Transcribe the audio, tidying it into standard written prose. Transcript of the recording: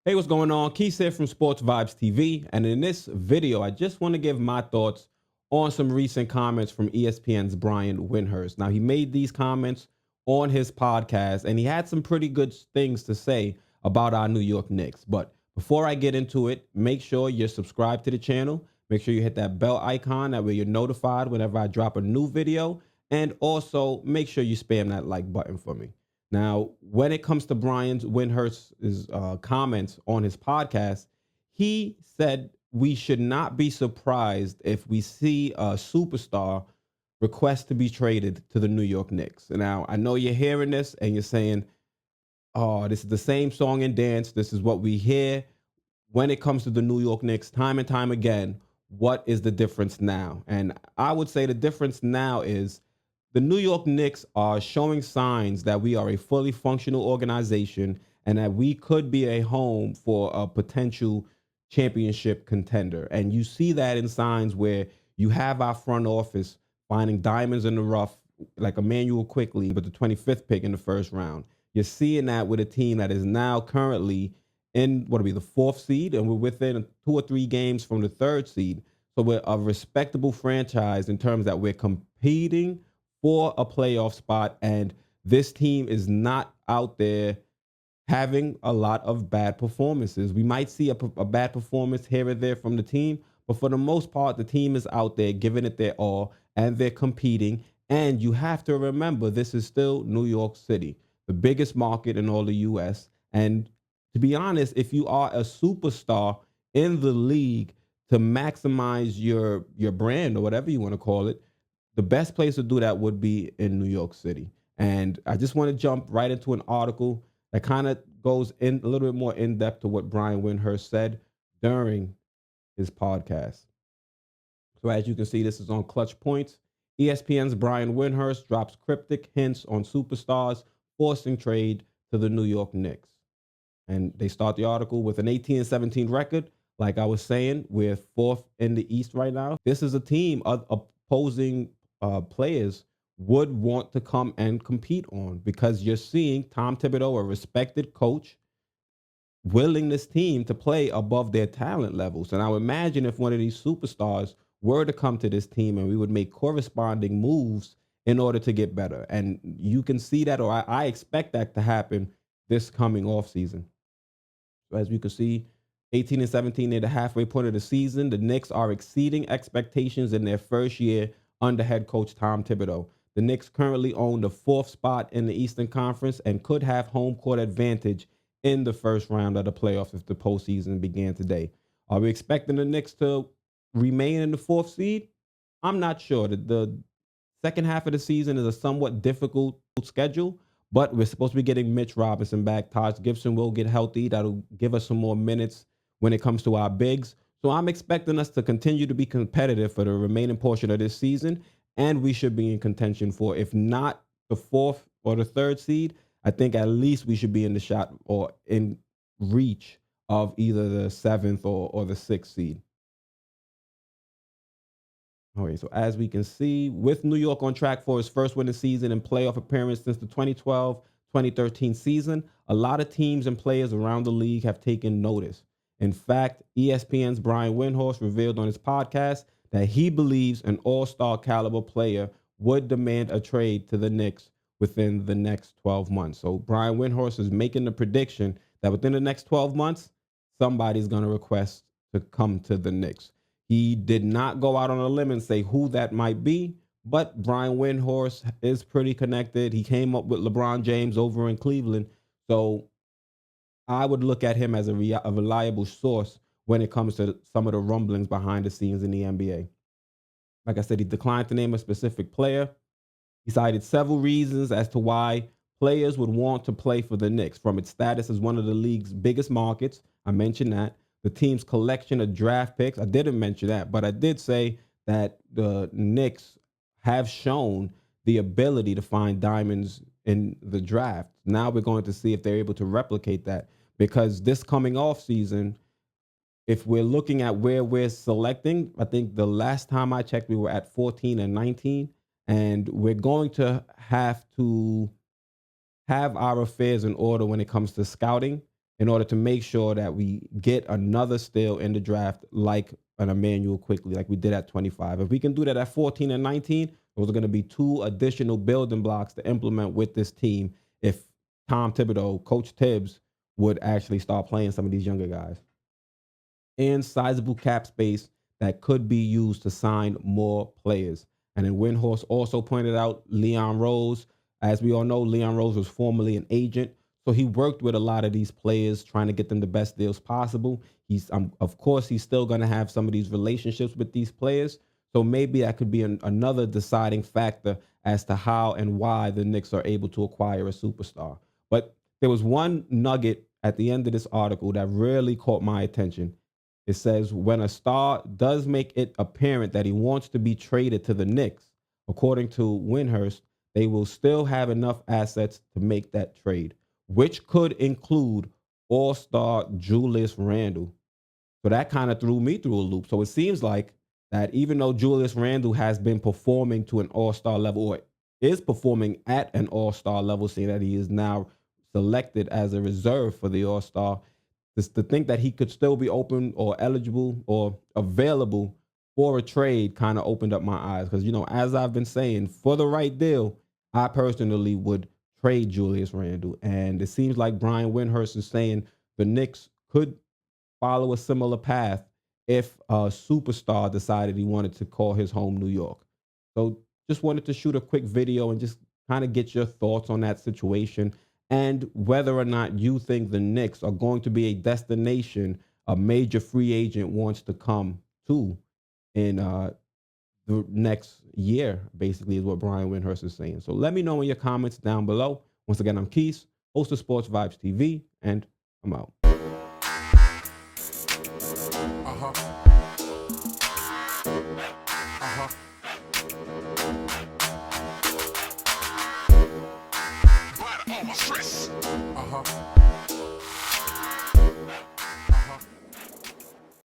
Hey, what's going on? Keith here from Sports Vibes TV. And in this video, I just want to give my thoughts on some recent comments from ESPN's Brian Windhorst. Now, he made these comments on his podcast, and he had some pretty good things to say about our New York Knicks. But before I get into it, make sure you're subscribed to the channel. Make sure you hit that bell icon. That way you're notified whenever I drop a new video. And also make sure you spam that like button for me. Now, when it comes to Brian Windhorst's comments on his podcast, he said we should not be surprised if we see a superstar request to be traded to the New York Knicks. Now, I know you're hearing this and you're saying, oh, this is the same song and dance. This is what we hear when it comes to the New York Knicks time and time again. What is the difference now? And I would say the difference now is the New York Knicks are showing signs that we are a fully functional organization and that we could be a home for a potential championship contender. And you see that in signs where you have our front office finding diamonds in the rough, like Emmanuel Quickly, with the 25th pick in the first round. You're seeing that with a team that is now currently in what will be the fourth seed, and we're within 2 or 3 games from the third seed. So we're a respectable franchise in terms that we're competing for a playoff spot, and this team is not out there having a lot of bad performances. We might see a bad performance here or there from the team, but for the most part, the team is out there giving it their all and they're competing. And you have to remember, this is still New York City, the biggest market in all the US. And to be honest, if you are a superstar in the league to maximize your brand or whatever you want to call it, the best place to do that would be in New York City. And I just want to jump right into an article that kind of goes in a little bit more in depth to what Brian Windhorst said during his podcast. So as you can see, this is on Clutch Points. ESPN's Brian Windhorst drops cryptic hints on superstars forcing trade to the New York Knicks. And they start the article with an 18-17 record. Like I was saying, we're fourth in the East right now. This is a team of opposing players would want to come and compete on, because you're seeing Tom Thibodeau, a respected coach, willing this team to play above their talent levels. And I would imagine if one of these superstars were to come to this team, and we would make corresponding moves in order to get better. And you can see that, or I expect that to happen this coming off season. So as we can see, 18-17 near the halfway point of the season. The Knicks are exceeding expectations in their first year under head coach Tom Thibodeau. The Knicks currently own the fourth spot in the Eastern Conference and could have home court advantage in the first round of the playoffs if the postseason began today. Are we expecting the Knicks to remain in the fourth seed? I'm not sure. The second half of the season is a somewhat difficult schedule, but we're supposed to be getting Mitch Robinson back. Taj Gibson will get healthy. That'll give us some more minutes when it comes to our bigs. So I'm expecting us to continue to be competitive for the remaining portion of this season, and we should be in contention for, if not the fourth or the third seed, I think at least we should be in the shot or in reach of either the seventh or the sixth seed. Okay, so as we can see, with New York on track for his first winning season and playoff appearance since the 2012-2013 season, a lot of teams and players around the league have taken notice. In fact, ESPN's Brian Windhorst revealed on his podcast that he believes an all-star caliber player would demand a trade to the Knicks within the next 12 months. So Brian Windhorst is making the prediction that within the next 12 months, somebody's going to request to come to the Knicks. He did not go out on a limb and say who that might be, but Brian Windhorst is pretty connected. He came up with LeBron James over in Cleveland. So I would look at him as a reliable source when it comes to some of the rumblings behind the scenes in the NBA. Like I said, he declined to name a specific player. He cited several reasons as to why players would want to play for the Knicks, from its status as one of the league's biggest markets. I mentioned that. The team's collection of draft picks. I didn't mention that, but I did say that the Knicks have shown the ability to find diamonds in the draft. Now we're going to see if they're able to replicate that, because this coming off season, if we're looking at where we're selecting, I think the last time I checked, we were at 14 and 19, and we're going to have our affairs in order when it comes to scouting. in order to make sure that we get another steal in the draft like an Emmanuel quickly, like we did at 25. If we can do that at 14 and 19, those are going to be two additional building blocks to implement with this team if Tom Thibodeau, Coach Tibbs, would actually start playing some of these younger guys. And sizable cap space that could be used to sign more players. And then Windhorst also pointed out Leon Rose. As we all know, Leon Rose was formerly an agent. So he worked with a lot of these players, trying to get them the best deals possible. He's, of course, he's still going to have some of these relationships with these players. So maybe that could be another deciding factor as to how and why the Knicks are able to acquire a superstar. But there was one nugget at the end of this article that really caught my attention. It says, when a star does make it apparent that he wants to be traded to the Knicks, according to Windhorst, they will still have enough assets to make that trade, which could include all-star Julius Randle. So that kind of threw me through a loop. So it seems like that even though Julius Randle has been performing to an all-star level, or is performing at an all-star level, seeing that he is now selected as a reserve for the all-star, just to think that he could still be open or eligible or available for a trade kind of opened up my eyes. Because, as I've been saying, for the right deal, I personally would trade Julius Randle. And it seems like Brian Windhorst is saying the Knicks could follow a similar path if a superstar decided he wanted to call his home New York. So just wanted to shoot a quick video and just kind of get your thoughts on that situation and whether or not you think the Knicks are going to be a destination a major free agent wants to come to in the next year, basically, is what Brian Windhorst is saying. So let me know in your comments down below. Once again, I'm Keith, host of Sports Vibes TV, and I'm out.